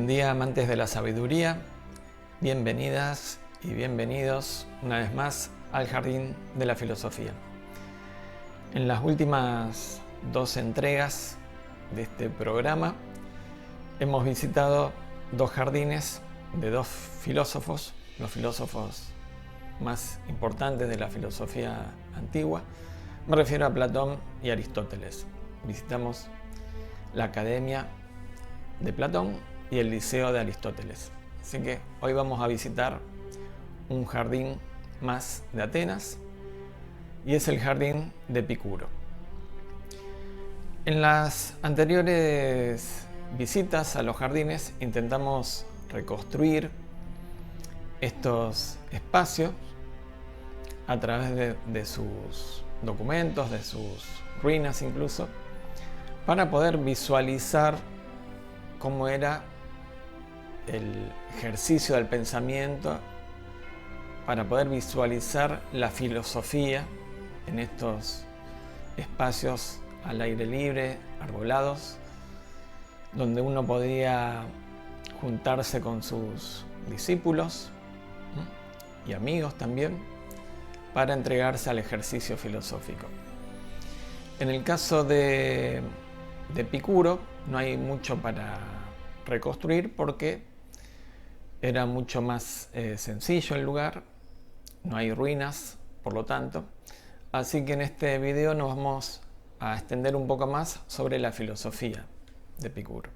Buen día, amantes de la sabiduría, bienvenidas y bienvenidos una vez más al Jardín de la Filosofía. En las últimas dos entregas de este programa hemos visitado dos jardines de dos filósofos, los filósofos más importantes de la filosofía antigua. Me refiero a Platón y Aristóteles. Visitamos la Academia de Platón y el Liceo de Aristóteles. Así que hoy vamos a visitar un jardín más de Atenas y es el jardín de Epicuro. En las anteriores visitas a los jardines intentamos reconstruir estos espacios a través de sus documentos, de sus ruinas incluso, para poder visualizar cómo era el ejercicio del pensamiento, para poder visualizar la filosofía en estos espacios al aire libre, arbolados, donde uno podía juntarse con sus discípulos y amigos también para entregarse al ejercicio filosófico. En el caso de Epicuro no hay mucho para reconstruir porque era mucho más sencillo el lugar, no hay ruinas, por lo tanto. Así que en este video nos vamos a extender un poco más sobre la filosofía de Epicuro.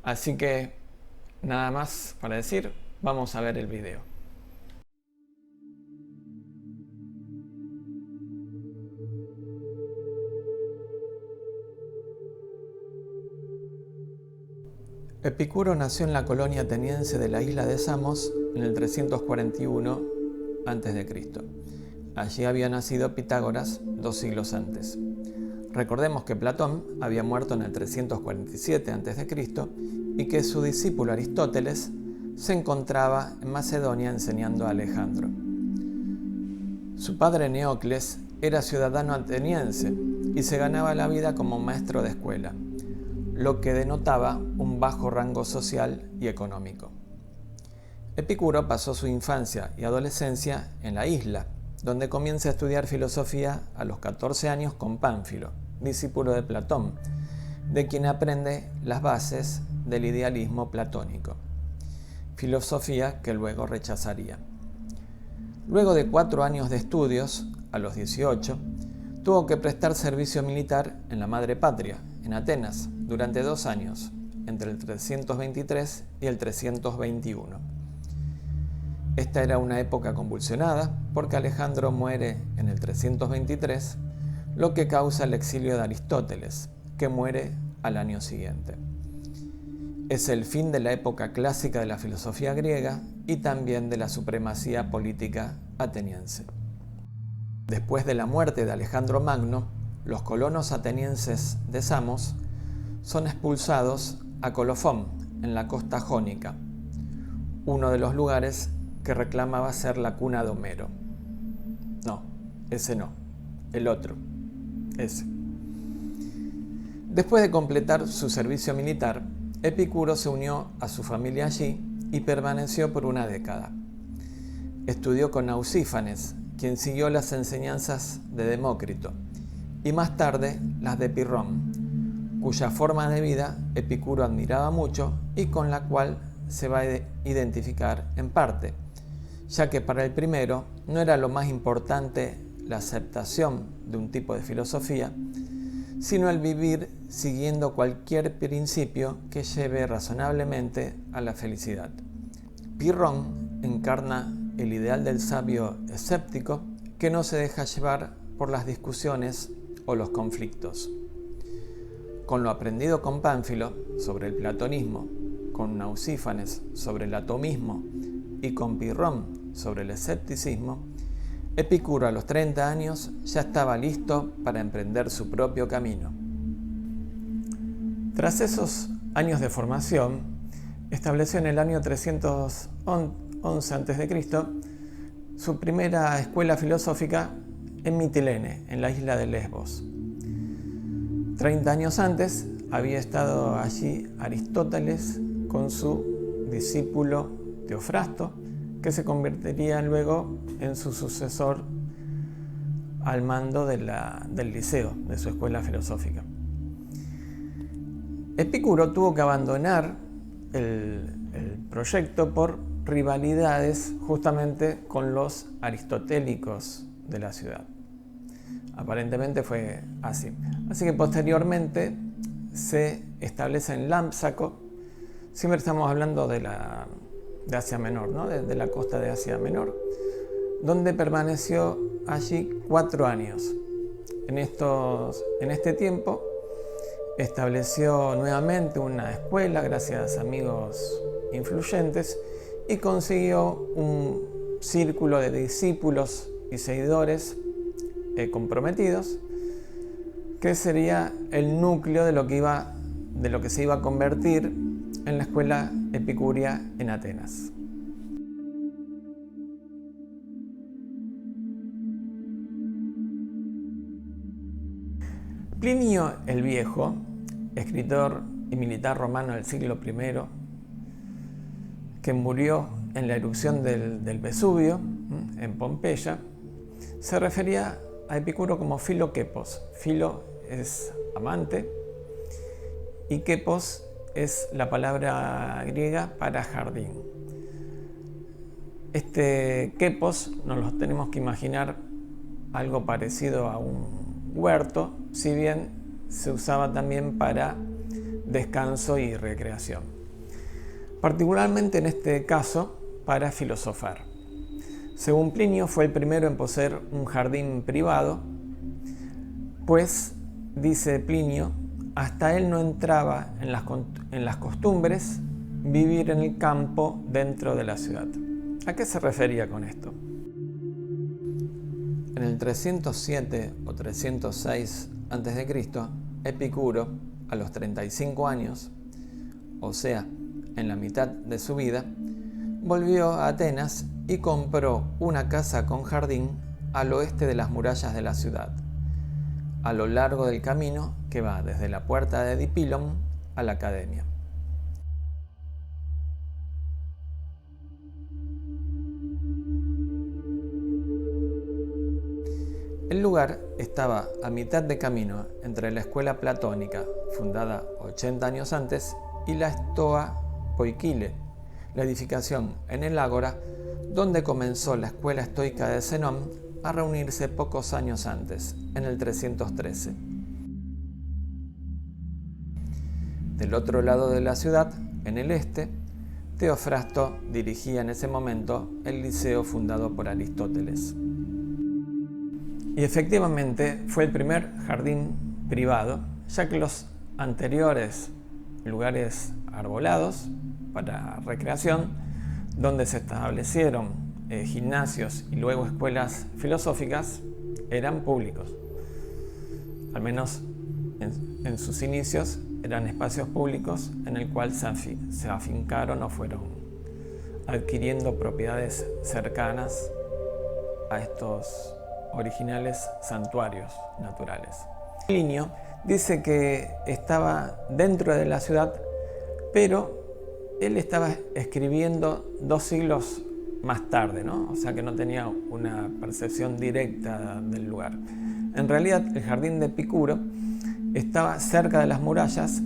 Así que nada más para decir, vamos a ver el video. Epicuro nació en la colonia ateniense de la isla de Samos en el 341 a.C. Allí había nacido Pitágoras 2 siglos antes. Recordemos que Platón había muerto en el 347 a.C. y que su discípulo Aristóteles se encontraba en Macedonia enseñando a Alejandro. Su padre Neocles era ciudadano ateniense y se ganaba la vida como maestro de escuela, lo que denotaba un bajo rango social y económico. Epicuro pasó su infancia y adolescencia en la isla, donde comienza a estudiar filosofía a los 14 años con Pánfilo, discípulo de Platón, de quien aprende las bases del idealismo platónico, filosofía que luego rechazaría. Luego de 4 años de estudios, a los 18, tuvo que prestar servicio militar en la madre patria, en Atenas, durante 2 años, entre el 323 y el 321. Esta era una época convulsionada porque Alejandro muere en el 323, lo que causa el exilio de Aristóteles, que muere al año siguiente. Es el fin de la época clásica de la filosofía griega y también de la supremacía política ateniense. Después de la muerte de Alejandro Magno, los colonos atenienses de Samos son expulsados a Colofón, en la costa jónica, uno de los lugares que reclamaba ser la cuna de Homero. No, ese no, el otro, ese. Después de completar su servicio militar, Epicuro se unió a su familia allí y permaneció por una década. Estudió con Nausífanes, quien siguió las enseñanzas de Demócrito, y más tarde las de Pirrón, cuya forma de vida Epicuro admiraba mucho y con la cual se va a identificar en parte, ya que para el primero no era lo más importante la aceptación de un tipo de filosofía, sino el vivir siguiendo cualquier principio que lleve razonablemente a la felicidad. Pirrón encarna el ideal del sabio escéptico que no se deja llevar por las discusiones o los conflictos. Con lo aprendido con Pánfilo sobre el platonismo, con Nausífanes sobre el atomismo y con Pirrón sobre el escepticismo, Epicuro a los 30 años ya estaba listo para emprender su propio camino. Tras esos años de formación, estableció en el año 311 a.C. su primera escuela filosófica en Mitilene, en la isla de Lesbos. 30 años antes había estado allí Aristóteles con su discípulo Teofrasto, que se convertiría luego en su sucesor al mando del liceo, de su escuela filosófica. Epicuro tuvo que abandonar el proyecto por rivalidades justamente con los aristotélicos de la ciudad. Aparentemente fue así. Así que posteriormente se establece en Lámpsaco. Siempre estamos hablando de Asia Menor, ¿no? de la costa de Asia Menor, donde permaneció allí 4 años. En este tiempo estableció nuevamente una escuela gracias a amigos influyentes y consiguió un círculo de discípulos y seguidores comprometidos, que sería el núcleo de lo que se iba a convertir en la escuela epicúrea en Atenas. Plinio el Viejo, escritor y militar romano del siglo I, que murió en la erupción del Vesubio, en Pompeya, se refería a Epicuro como Philoquepos. Philo es amante y quepos es la palabra griega para jardín. Este quepos nos lo tenemos que imaginar algo parecido a un huerto, si bien se usaba también para descanso y recreación. Particularmente en este caso, para filosofar. Según Plinio, fue el primero en poseer un jardín privado, pues, dice Plinio, hasta él no entraba en las costumbres vivir en el campo dentro de la ciudad. ¿A qué se refería con esto? En el 307 o 306 a.C., Epicuro, a los 35 años, o sea, en la mitad de su vida, volvió a Atenas y compró una casa con jardín al oeste de las murallas de la ciudad, a lo largo del camino que va desde la puerta de Edipilon a la academia. El lugar estaba a mitad de camino entre la escuela platónica, fundada 80 años antes, y la Stoa Poikile, la edificación en el ágora donde comenzó la escuela estoica de Zenón a reunirse pocos años antes, en el 313. Del otro lado de la ciudad, en el este, Teofrasto dirigía en ese momento el liceo fundado por Aristóteles. Y efectivamente fue el primer jardín privado, ya que los anteriores lugares arbolados para recreación, donde se establecieron gimnasios y luego escuelas filosóficas, eran públicos. Al menos en sus inicios eran espacios públicos en el cual se afincaron o fueron adquiriendo propiedades cercanas a estos originales santuarios naturales. Plinio dice que estaba dentro de la ciudad, pero él estaba escribiendo 2 siglos más tarde, ¿no? O sea que no tenía una percepción directa del lugar. En realidad, el jardín de Epicuro estaba cerca de las murallas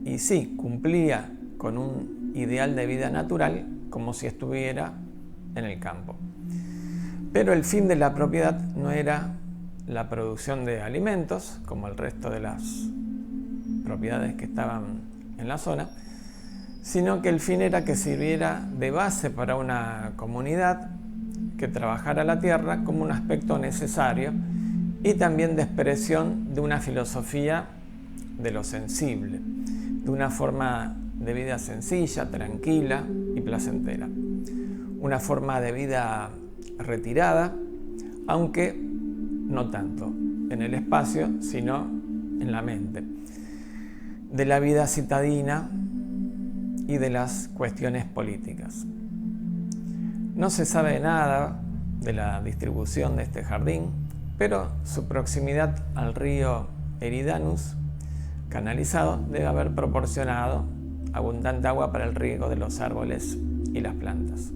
y sí, cumplía con un ideal de vida natural como si estuviera en el campo. Pero el fin de la propiedad no era la producción de alimentos, como el resto de las propiedades que estaban en la zona, sino que el fin era que sirviera de base para una comunidad que trabajara la tierra como un aspecto necesario y también de expresión de una filosofía de lo sensible, de una forma de vida sencilla, tranquila y placentera. Una forma de vida retirada, aunque no tanto en el espacio, sino en la mente, de la vida citadina y de las cuestiones políticas. No se sabe nada de la distribución de este jardín, pero su proximidad al río Eridanus, canalizado, debe haber proporcionado abundante agua para el riego de los árboles y las plantas.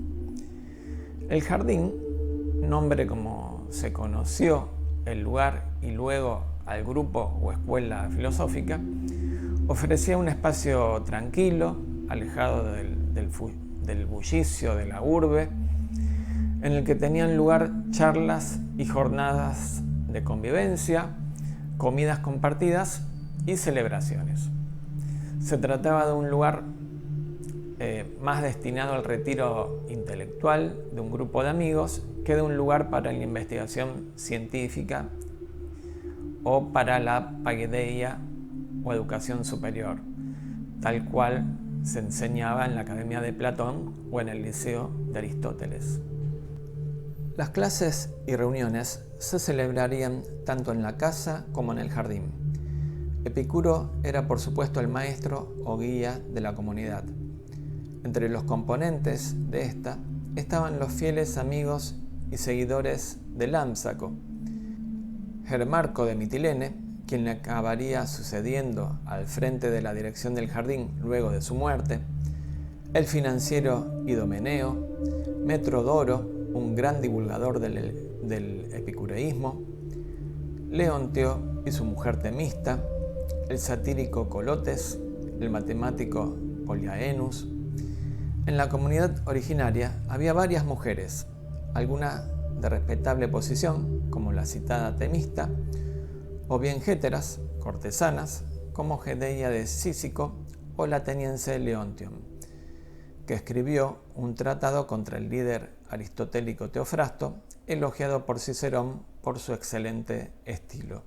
El jardín, nombre como se conoció el lugar y luego al grupo o escuela filosófica, ofrecía un espacio tranquilo, alejado del bullicio de la urbe, en el que tenían lugar charlas y jornadas de convivencia, comidas compartidas y celebraciones. Se trataba de un lugar más destinado al retiro intelectual de un grupo de amigos que de un lugar para la investigación científica o para la paideia o educación superior, tal cual se enseñaba en la Academia de Platón o en el Liceo de Aristóteles. Las clases y reuniones se celebrarían tanto en la casa como en el jardín. Epicuro era, por supuesto, el maestro o guía de la comunidad. Entre los componentes de esta estaban los fieles amigos y seguidores de Lámsaco, Germarco de Mitilene, quien le acabaría sucediendo al frente de la dirección del jardín luego de su muerte, el financiero Idomeneo, Metrodoro, un gran divulgador del epicureísmo, Leonteo y su mujer Temista, el satírico Colotes, el matemático Poliaenus. En la comunidad originaria había varias mujeres, algunas de respetable posición, como la citada Temista, o bien géteras, cortesanas, como Gedeia de Cícico o la ateniense Leontium, que escribió un tratado contra el líder aristotélico Teofrasto, elogiado por Cicerón por su excelente estilo.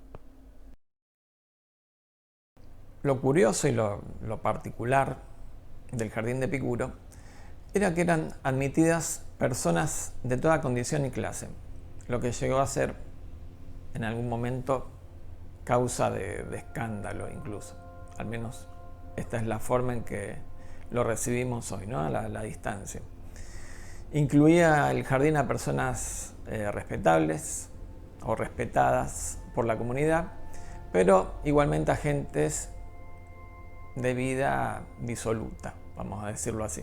Lo curioso y lo particular del jardín de Epicuro era que eran admitidas personas de toda condición y clase, lo que llegó a ser en algún momento causa de escándalo incluso. Al menos esta es la forma en que lo recibimos hoy, ¿no? A la distancia. Incluía el jardín a personas respetables o respetadas por la comunidad, pero igualmente a gentes de vida disoluta, vamos a decirlo así.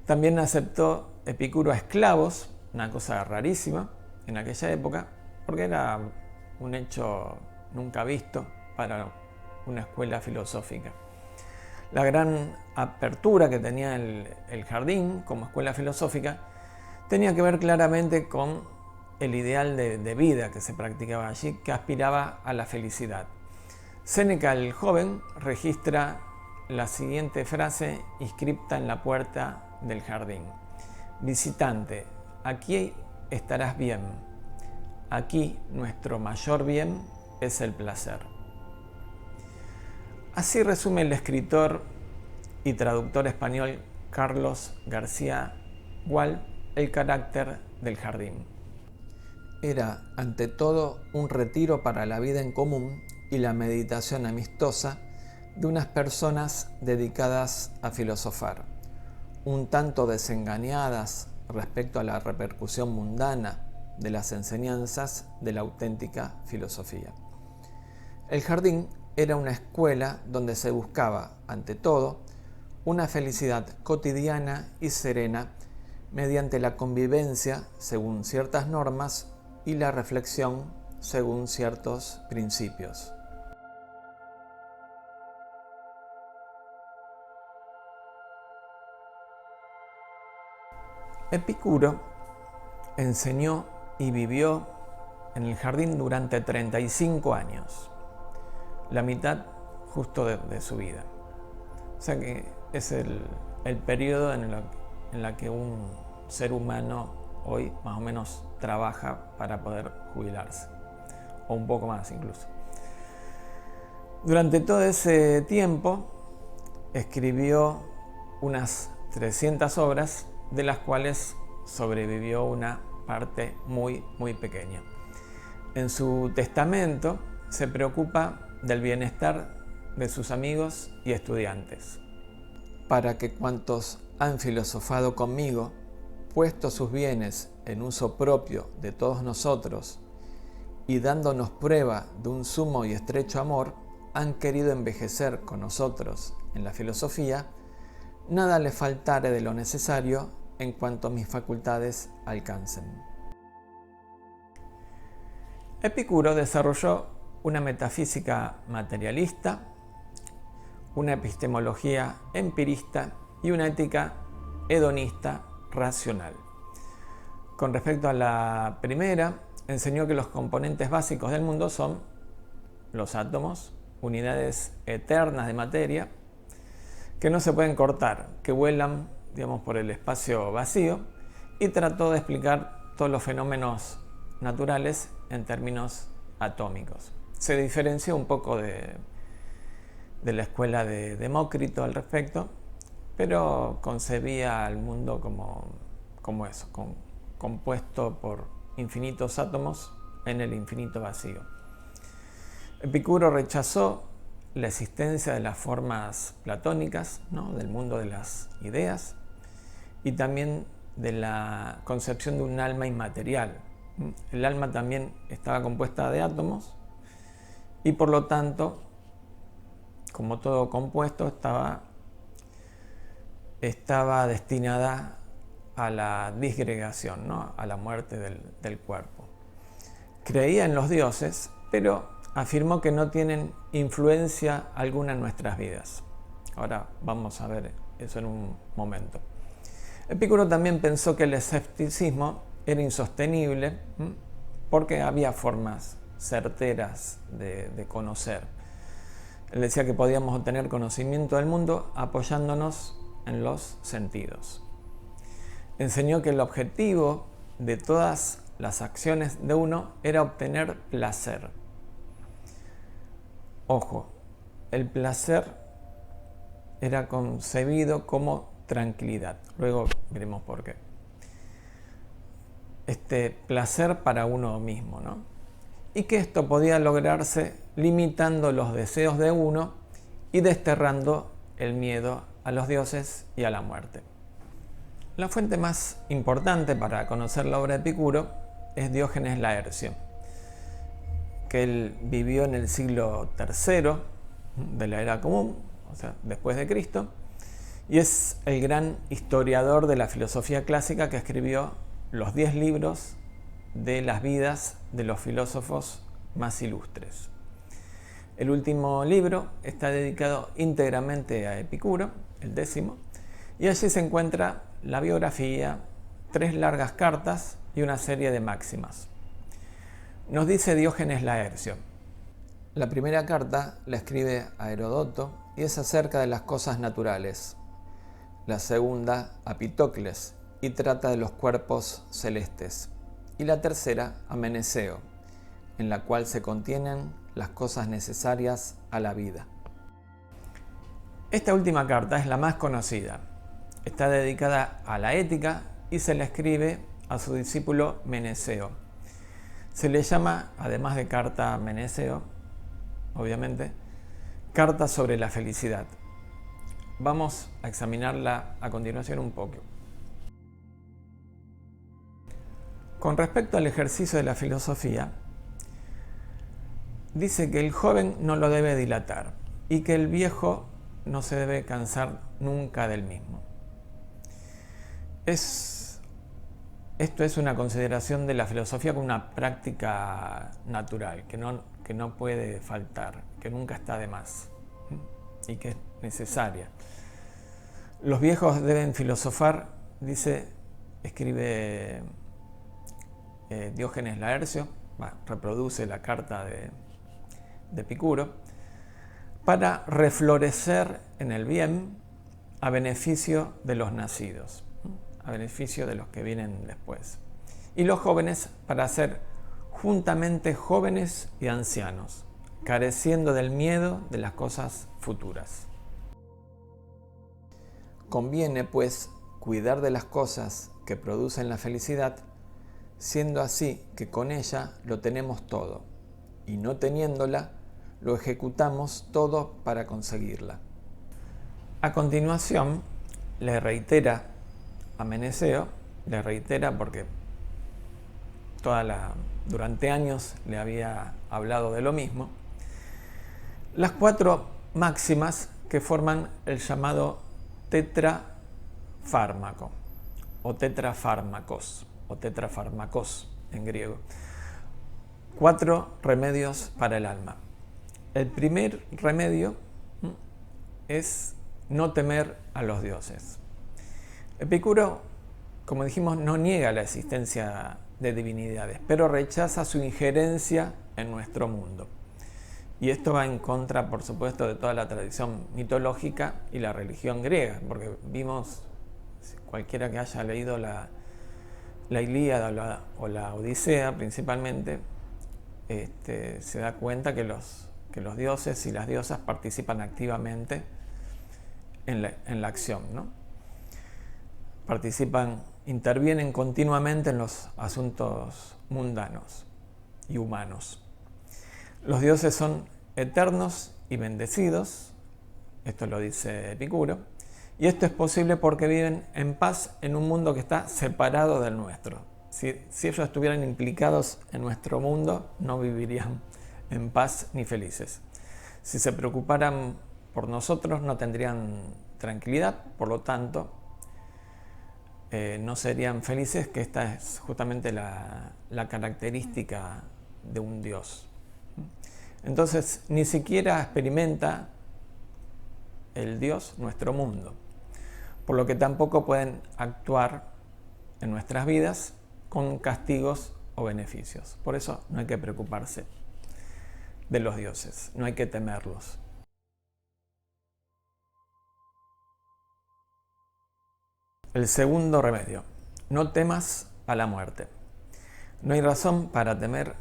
También aceptó Epicuro a esclavos, una cosa rarísima en aquella época, porque era un hecho nunca visto para una escuela filosófica. La gran apertura que tenía el jardín como escuela filosófica tenía que ver claramente con el ideal de vida que se practicaba allí, que aspiraba a la felicidad. Séneca el joven registra la siguiente frase inscripta en la puerta del jardín: visitante, aquí estarás bien. Aquí nuestro mayor bien es el placer. Así resume el escritor y traductor español Carlos García Gual el carácter del jardín. Era, ante todo, un retiro para la vida en común y la meditación amistosa de unas personas dedicadas a filosofar, un tanto desengañadas respecto a la repercusión mundana de las enseñanzas de la auténtica filosofía. El jardín era una escuela donde se buscaba, ante todo, una felicidad cotidiana y serena mediante la convivencia según ciertas normas y la reflexión según ciertos principios. Epicuro enseñó y vivió en el jardín durante 35 años, la mitad justo de su vida. O sea que es el periodo en la que un ser humano hoy más o menos trabaja para poder jubilarse, o un poco más incluso. Durante todo ese tiempo escribió unas 300 obras, de las cuales sobrevivió una parte muy pequeña. En su testamento se preocupa del bienestar de sus amigos y estudiantes, para que cuantos han filosofado conmigo, puesto sus bienes en uso propio de todos nosotros y dándonos prueba de un sumo y estrecho amor, han querido envejecer con nosotros en la filosofía, nada le faltare de lo necesario en cuanto mis facultades alcancen. Epicuro desarrolló una metafísica materialista, una epistemología empirista y una ética hedonista racional. Con respecto a la primera, enseñó que los componentes básicos del mundo son los átomos, unidades eternas de materia, que no se pueden cortar, que vuelan, por el espacio vacío, y trató de explicar todos los fenómenos naturales en términos atómicos. Se diferenció un poco de la escuela de Demócrito al respecto, pero concebía al mundo como eso, compuesto por infinitos átomos en el infinito vacío. Epicuro rechazó la existencia de las formas platónicas, ¿no?, del mundo de las ideas, y también de la concepción de un alma inmaterial. El alma también estaba compuesta de átomos y por lo tanto, como todo compuesto, estaba destinada a la disgregación, ¿no?, a la muerte del cuerpo. Creía en los dioses, pero afirmó que no tienen influencia alguna en nuestras vidas. Ahora vamos a ver eso en un momento. Epicuro también pensó que el escepticismo era insostenible porque había formas certeras de conocer. Él decía que podíamos obtener conocimiento del mundo apoyándonos en los sentidos. Enseñó que el objetivo de todas las acciones de uno era obtener placer. Ojo, el placer era concebido como tranquilidad. Luego veremos por qué. Placer para uno mismo, ¿no? Y que esto podía lograrse limitando los deseos de uno y desterrando el miedo a los dioses y a la muerte. La fuente más importante para conocer la obra de Epicuro es Diógenes Laercio, que él vivió en el siglo III de la era común, o sea, después de Cristo, y es el gran historiador de la filosofía clásica que escribió los 10 libros de las vidas de los filósofos más ilustres. El último libro está dedicado íntegramente a Epicuro, el 10º, y allí se encuentra la biografía, 3 largas cartas y una serie de máximas. Nos dice Diógenes Laercio. La primera carta la escribe a Heródoto y es acerca de las cosas naturales. La segunda a Pitocles y trata de los cuerpos celestes. Y la tercera a Meneceo, en la cual se contienen las cosas necesarias a la vida. Esta última carta es la más conocida. Está dedicada a la ética y se la escribe a su discípulo Meneceo. Se le llama, además de carta a Meneceo, obviamente, carta sobre la felicidad. Vamos a examinarla a continuación un poco. Con respecto al ejercicio de la filosofía, dice que el joven no lo debe dilatar y que el viejo no se debe cansar nunca del mismo. Esto es una consideración de la filosofía como una práctica natural, que no puede faltar, que nunca está de más y que es necesaria. Los viejos deben filosofar, escribe Diógenes Laercio, reproduce la carta de Epicuro, para reflorecer en el bien a beneficio de los nacidos, a beneficio de los que vienen después. Y los jóvenes para ser juntamente jóvenes y ancianos, careciendo del miedo de las cosas futuras. Conviene, pues, cuidar de las cosas que producen la felicidad, siendo así que con ella lo tenemos todo, y no teniéndola, lo ejecutamos todo para conseguirla. A continuación, le reitera a Meneceo, le reitera porque durante años le había hablado de lo mismo, las 4 máximas que forman el llamado tetrafármaco o tetrafármacos en griego. 4 remedios para el alma. El primer remedio es no temer a los dioses. Epicuro, como dijimos, no niega la existencia de divinidades, pero rechaza su injerencia en nuestro mundo. Y esto va en contra, por supuesto, de toda la tradición mitológica y la religión griega, porque vimos, cualquiera que haya leído la Ilíada o la Odisea principalmente, se da cuenta que los dioses y las diosas participan activamente en la acción, ¿no? Intervienen continuamente en los asuntos mundanos y humanos. Los dioses son eternos y bendecidos, esto lo dice Epicuro, y esto es posible porque viven en paz en un mundo que está separado del nuestro. Si ellos estuvieran implicados en nuestro mundo, no vivirían en paz ni felices. Si se preocuparan por nosotros, no tendrían tranquilidad, por lo tanto, no serían felices, que esta es justamente la característica de un Dios. Entonces, ni siquiera experimenta el Dios nuestro mundo, por lo que tampoco pueden actuar en nuestras vidas con castigos o beneficios. Por eso no hay que preocuparse de los dioses, no hay que temerlos. El segundo remedio: no temas a la muerte. No hay razón para temer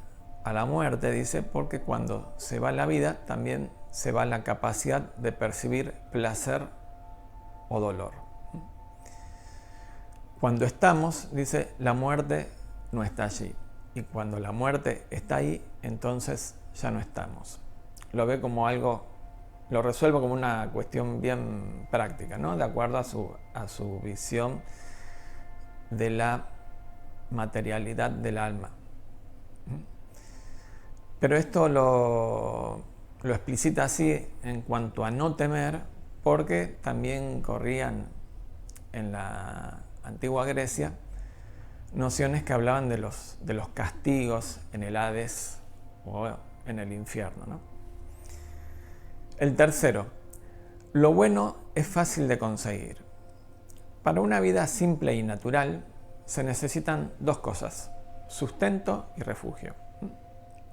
a la muerte, dice, porque cuando se va la vida, también se va la capacidad de percibir placer o dolor. Cuando estamos, dice, la muerte no está allí. Y cuando la muerte está ahí, entonces ya no estamos. Lo ve como algo, lo resuelve como una cuestión bien práctica, ¿no? De acuerdo a su visión de la materialidad del alma. Pero esto lo explicita así en cuanto a no temer, porque también corrían en la antigua Grecia nociones que hablaban de los castigos en el Hades o en el infierno, ¿no? El tercero: lo bueno es fácil de conseguir. Para una vida simple y natural se necesitan 2 cosas: sustento y refugio,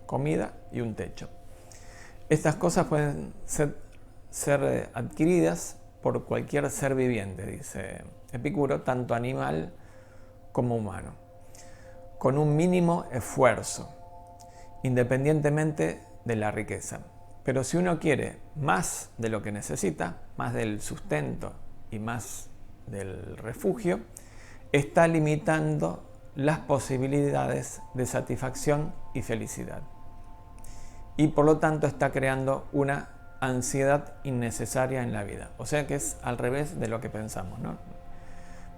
comida y un techo. Estas cosas pueden ser adquiridas por cualquier ser viviente, dice Epicuro, tanto animal como humano, con un mínimo esfuerzo, independientemente de la riqueza. Pero si uno quiere más de lo que necesita, más del sustento y más del refugio, está limitando las posibilidades de satisfacción y felicidad. Y por lo tanto está creando una ansiedad innecesaria en la vida. O sea que es al revés de lo que pensamos, ¿no?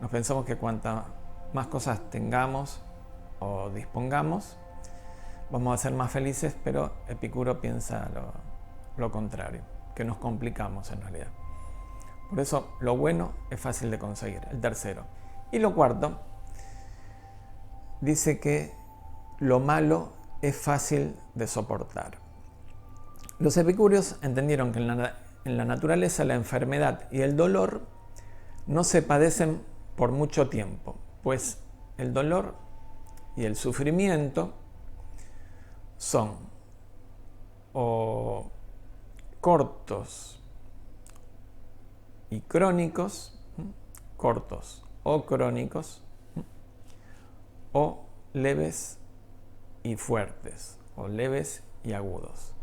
Nos pensamos que cuanta más cosas tengamos o dispongamos, vamos a ser más felices, pero Epicuro piensa lo contrario, que nos complicamos en realidad. Por eso lo bueno es fácil de conseguir, el tercero. Y lo cuarto, dice que lo malo es fácil de soportar. Los epicúreos entendieron que en la naturaleza la enfermedad y el dolor no se padecen por mucho tiempo, pues el dolor y el sufrimiento son o cortos y crónicos, cortos o crónicos, o leves y fuertes, o leves y agudos.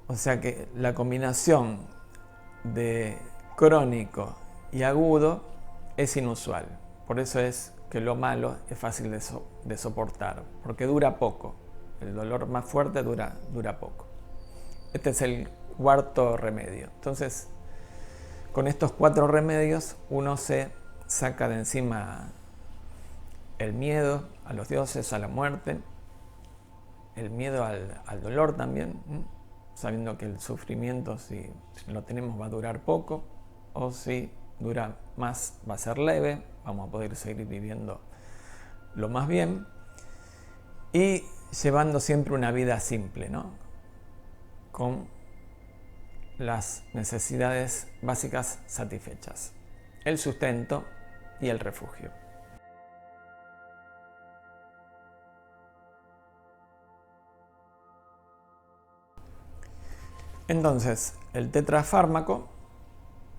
O sea que la combinación de crónico y agudo es inusual. Por eso es que lo malo es fácil de soportar, porque dura poco. El dolor más fuerte dura poco. Este es el cuarto remedio. Entonces, con estos 4 remedios, uno se saca de encima el miedo a los dioses, a la muerte, el miedo al dolor también, sabiendo que el sufrimiento, si lo tenemos, va a durar poco, o si dura más va a ser leve, vamos a poder seguir viviendo lo más bien y llevando siempre una vida simple, ¿no? Con las necesidades básicas satisfechas, el sustento y el refugio. Entonces, el tetrafármaco,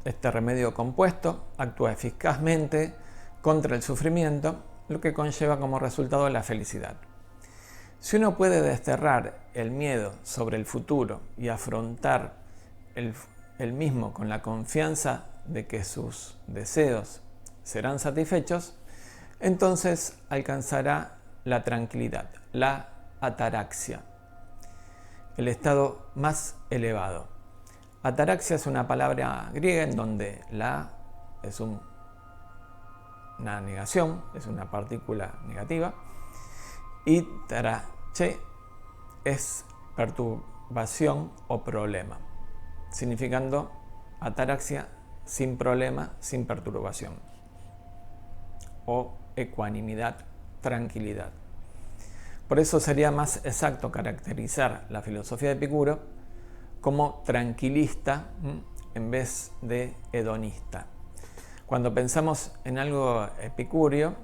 este remedio compuesto, actúa eficazmente contra el sufrimiento, lo que conlleva como resultado la felicidad. Si uno puede desterrar el miedo sobre el futuro y afrontar el mismo con la confianza de que sus deseos serán satisfechos, entonces alcanzará la tranquilidad, la ataraxia, el estado más elevado. Ataraxia es una palabra griega en donde la A es una negación, es una partícula negativa, y tarache es perturbación o problema, significando ataraxia sin problema, sin perturbación, o ecuanimidad, tranquilidad. Por eso sería más exacto caracterizar la filosofía de Epicuro como tranquilista en vez de hedonista. Cuando pensamos en algo epicúreo,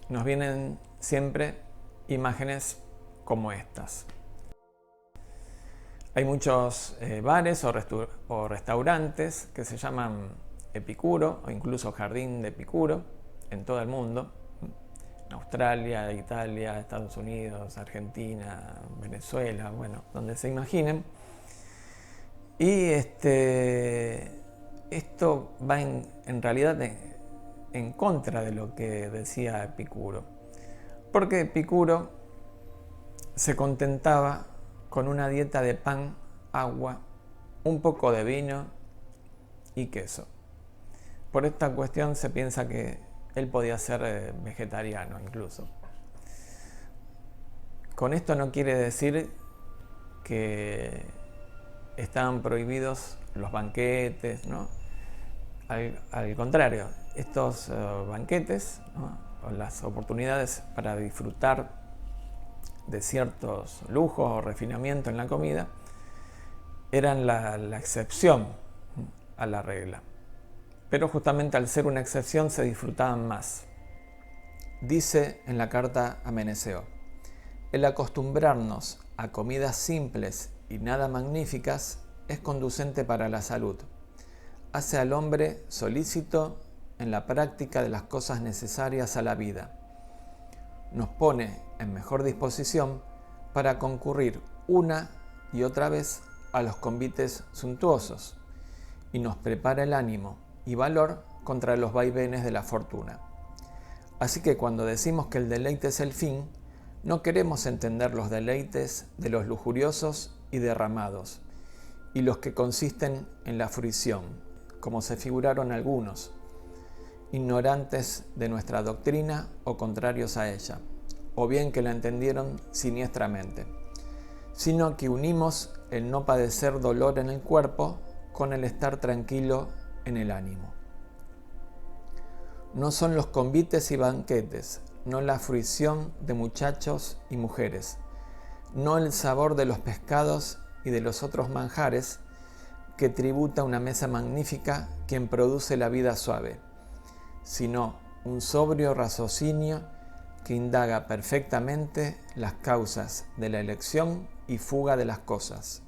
nos vienen siempre imágenes como estas. Hay muchos bares o restaurantes que se llaman Epicuro o incluso Jardín de Epicuro en todo el mundo. En Australia, Italia, Estados Unidos, Argentina, Venezuela, bueno, donde se imaginen. Y esto va en realidad en contra de lo que decía Epicuro. Porque Epicuro se contentaba con una dieta de pan, agua, un poco de vino y queso. Por esta cuestión se piensa que él podía ser vegetariano incluso. Con esto no quiere decir que estaban prohibidos los banquetes, ¿no? Al contrario, estos banquetes, ¿no? O las oportunidades para disfrutar de ciertos lujos o refinamiento en la comida eran la excepción a la regla. Pero justamente al ser una excepción se disfrutaban más. Dice en la carta a Meneceo: el acostumbrarnos a comidas simples y nada magníficas es conducente para la salud. Hace al hombre solícito en la práctica de las cosas necesarias a la vida. Nos pone en mejor disposición para concurrir una y otra vez a los convites suntuosos y nos prepara el ánimo y valor contra los vaivenes de la fortuna. Así que cuando decimos que el deleite es el fin, no queremos entender los deleites de los lujuriosos y derramados, y los que consisten en la fruición, como se figuraron algunos, ignorantes de nuestra doctrina o contrarios a ella, o bien que la entendieron siniestramente, sino que unimos el no padecer dolor en el cuerpo con el estar tranquilo en el ánimo. No son los convites y banquetes, no la fruición de muchachos y mujeres, no el sabor de los pescados y de los otros manjares que tributa una mesa magnífica quien produce la vida suave, sino un sobrio raciocinio que indaga perfectamente las causas de la elección y fuga de las cosas,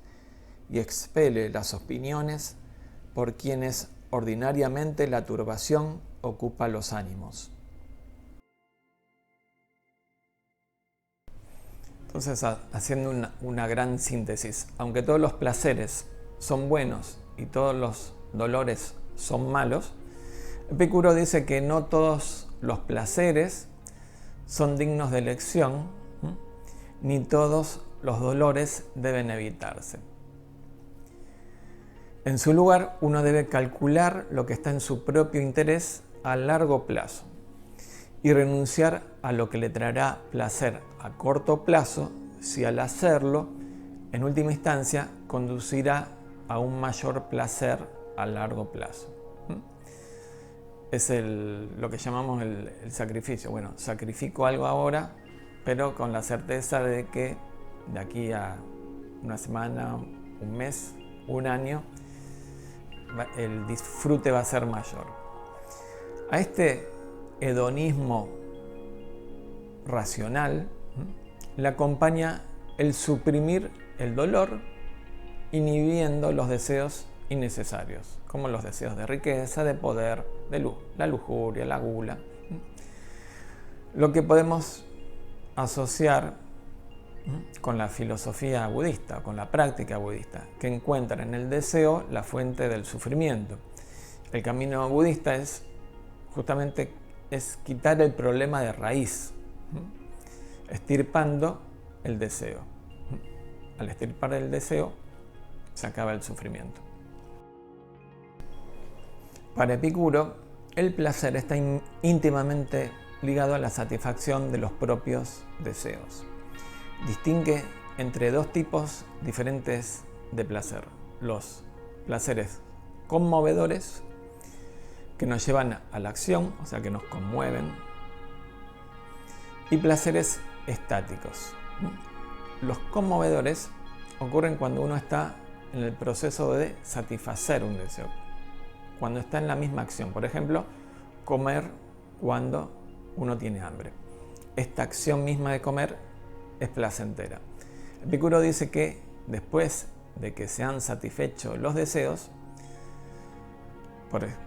y expele las opiniones por quienes ordinariamente la turbación ocupa los ánimos. Entonces, haciendo una gran síntesis, aunque todos los placeres son buenos y todos los dolores son malos, Epicuro dice que no todos los placeres son dignos de elección, ni todos los dolores deben evitarse. En su lugar, uno debe calcular lo que está en su propio interés a largo plazo y renunciar a lo que le traerá placer a corto plazo si al hacerlo, en última instancia, conducirá a un mayor placer a largo plazo. es lo que llamamos el sacrificio. Bueno, sacrifico algo ahora, pero con la certeza de que de aquí a una semana, un mes, un año, el disfrute va a ser mayor. A este hedonismo racional le acompaña el suprimir el dolor, inhibiendo los deseos innecesarios, como los deseos de riqueza, de poder, de la lujuria, la gula. Lo que podemos asociar con la filosofía budista, con la práctica budista, que encuentra en el deseo la fuente del sufrimiento. El camino budista es justamente quitar el problema de raíz, estirpando el deseo. Al estirpar el deseo, se acaba el sufrimiento. Para Epicuro, el placer está íntimamente ligado a la satisfacción de los propios deseos. Distingue entre dos tipos diferentes de placer: los placeres conmovedores, que nos llevan a la acción, o sea, que nos conmueven, y placeres estáticos. Los conmovedores ocurren cuando uno está en el proceso de satisfacer un deseo, cuando está en la misma acción. Por ejemplo, comer cuando uno tiene hambre. Esta acción misma de comer es placentera. Epicuro dice que después de que se han satisfecho los deseos,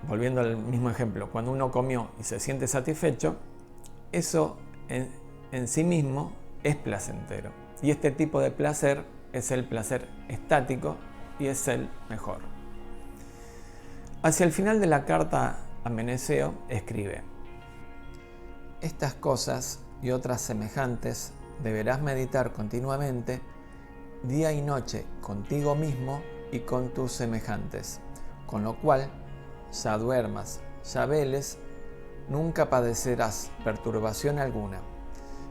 volviendo al mismo ejemplo, cuando uno comió y se siente satisfecho, eso en sí mismo es placentero. Y este tipo de placer es el placer estático y es el mejor. Hacia el final de la carta a Meneceo escribe: estas cosas y otras semejantes deberás meditar continuamente, día y noche, contigo mismo y con tus semejantes, con lo cual, ya duermas, ya veles, nunca padecerás perturbación alguna,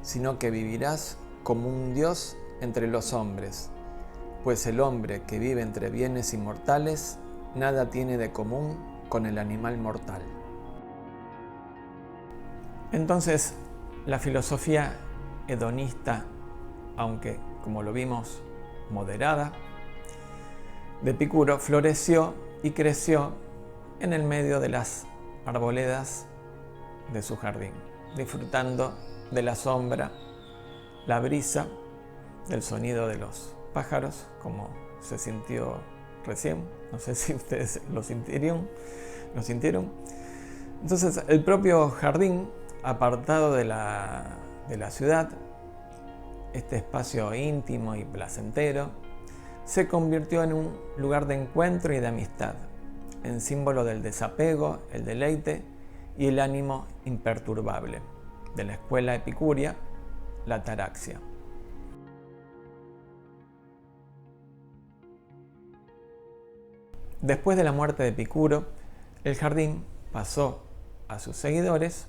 sino que vivirás como un Dios entre los hombres, pues el hombre que vive entre bienes inmortales nada tiene de común con el animal mortal. Entonces, la filosofía hedonista, aunque, como lo vimos, moderada, de Epicuro floreció y creció en el medio de las arboledas de su jardín, disfrutando de la sombra, la brisa, del sonido de los pájaros, como se sintió recién. No sé si ustedes lo sintieron. Entonces, el propio jardín, apartado de la ciudad, este espacio íntimo y placentero, se convirtió en un lugar de encuentro y de amistad, en símbolo del desapego, el deleite y el ánimo imperturbable, de la escuela epicúrea, la ataraxia. Después de la muerte de Epicuro, el jardín pasó a sus seguidores,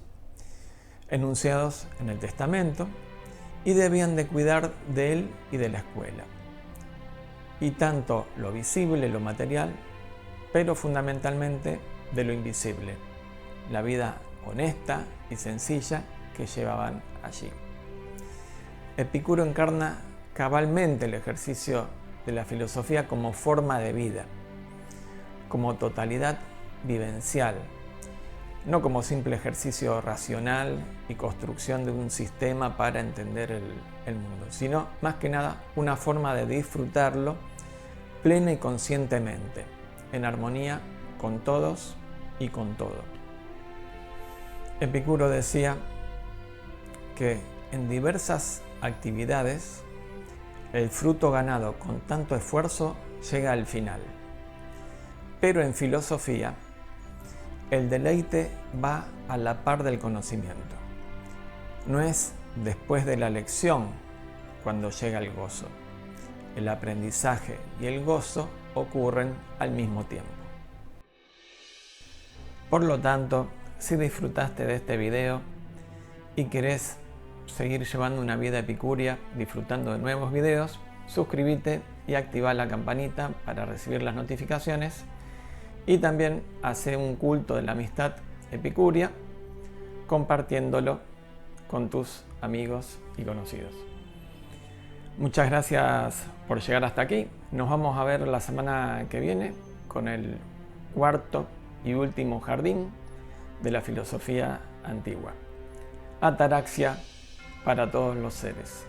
enunciados en el testamento, y debían de cuidar de él y de la escuela. Y tanto lo visible, lo material, pero fundamentalmente de lo invisible, la vida honesta y sencilla que llevaban allí. Epicuro encarna cabalmente el ejercicio de la filosofía como forma de vida, como totalidad vivencial, no como simple ejercicio racional y construcción de un sistema para entender el mundo, sino más que nada una forma de disfrutarlo plena y conscientemente, en armonía con todos y con todo. Epicuro decía que en diversas actividades el fruto ganado con tanto esfuerzo llega al final, pero en filosofía el deleite va a la par del conocimiento. No es después de la lección cuando llega el gozo. El aprendizaje y el gozo ocurren al mismo tiempo. Por lo tanto, si disfrutaste de este video y querés seguir llevando una vida epicúrea disfrutando de nuevos videos, suscríbete y activa la campanita para recibir las notificaciones. Y también hace un culto de la amistad epicurea, compartiéndolo con tus amigos y conocidos. Muchas gracias por llegar hasta aquí. Nos vamos a ver la semana que viene con el cuarto y último jardín de la filosofía antigua. Ataraxia para todos los seres.